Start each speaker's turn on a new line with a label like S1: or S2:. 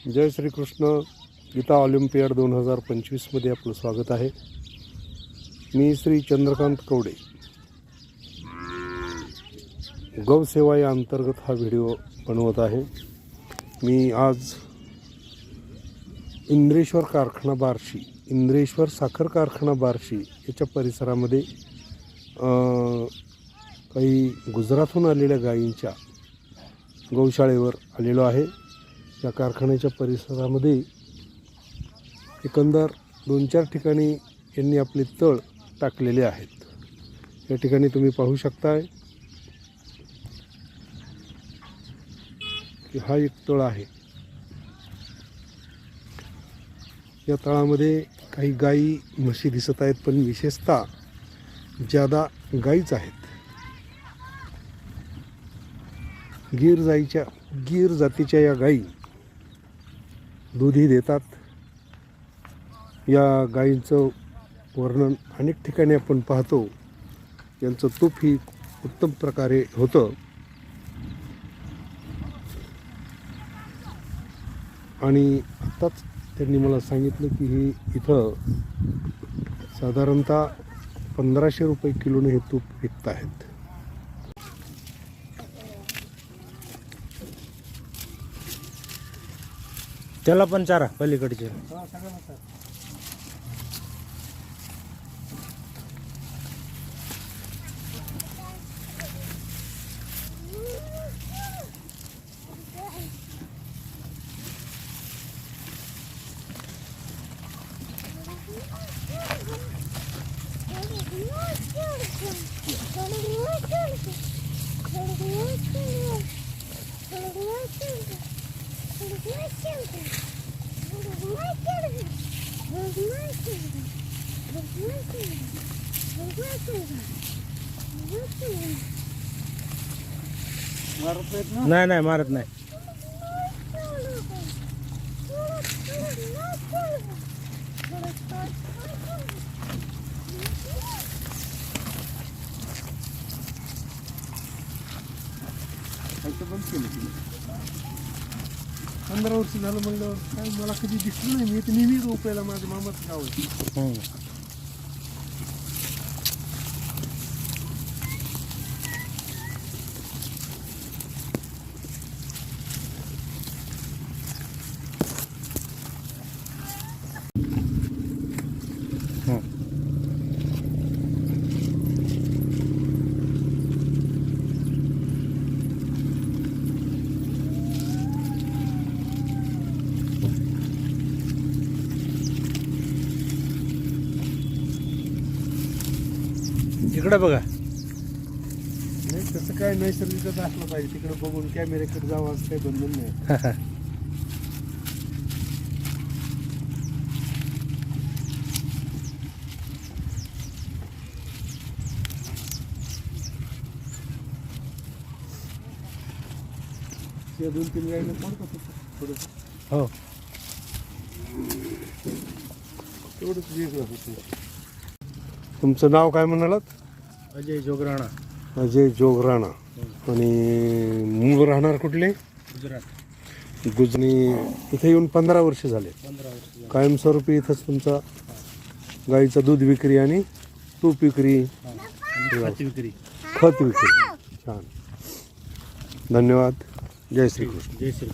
S1: जय Shri Krishna. Gita Olympiad 2025 मध्ये आपलं स्वागत आहे. मी श्री चंद्रकांत कवडे. गौसेवा या अंतर्गत हा व्हिडिओ बनवत आहे. मी आज इंद्रेश्वर कारखाना बार्शी, इंद्रेश्वर साखर कारखाना बार्शी याच्या परिसरामध्ये काही गुजरातहून आलेल्या गायींच्या गौशाळेवर आलेलो आहे. या कारखान्याच्या परिसरामध्ये एकंदर 2-4 ठिकाणी यांनी आपले तळ टाकलेले आहेत. या ठिकाणी तुम्ही पाहू शकताय की हा एक तळ आहे. या तळामध्ये काही गायी म्हशी दिसत आहेत, पण विशेषतः ज्यादा गायीच आहेत. गीर जातीच्या या गायी दूधही देतात. या गायींचं वर्णन अनेक ठिकाणी आपण पाहतो. यांचं तूप ही उत्तम प्रकारे होतं. आणि आत्ताच त्यांनी मला सांगितलं की हे इथं साधारणतः 1500 रुपये किलोने हे तूप विकत आहेत.
S2: त्याला पण चारा पलीकडचे. नाही मारत नाही.
S1: बंद केलं. 15 वर्ष झालं म्हणलं काय मला कधी दिसलं नाही. मी तर नेहमी रुपयाला माझ्या मामाचं गाव आहे.
S2: इकडे बघा.
S1: नाही तसं काय नैसर्गिकच असलं पाहिजे. तिकडे बघून कॅमेऱ्याकडे जावं असं काही बंधन नाही. त्या 2-3 गायीला पडतात थोडंसं.
S2: हो,
S1: तेवढंच वेगळं होतं. तुमचं नाव काय म्हणालात?
S2: अजय जोगराणा.
S1: अजय जोगराणा. आणि मूळ राहणार कुठले?
S2: गुजरात.
S1: इथे येऊन 15 वर्ष झाले.
S2: 15 वर्ष.
S1: कायमस्वरूपी इथंच तुमचा गाईचा दूध विक्री आणि तूप विक्री,
S2: खत विक्री.
S1: खत विक्री. छान. धन्यवाद. जय श्री कृष्ण.
S2: जय श्री.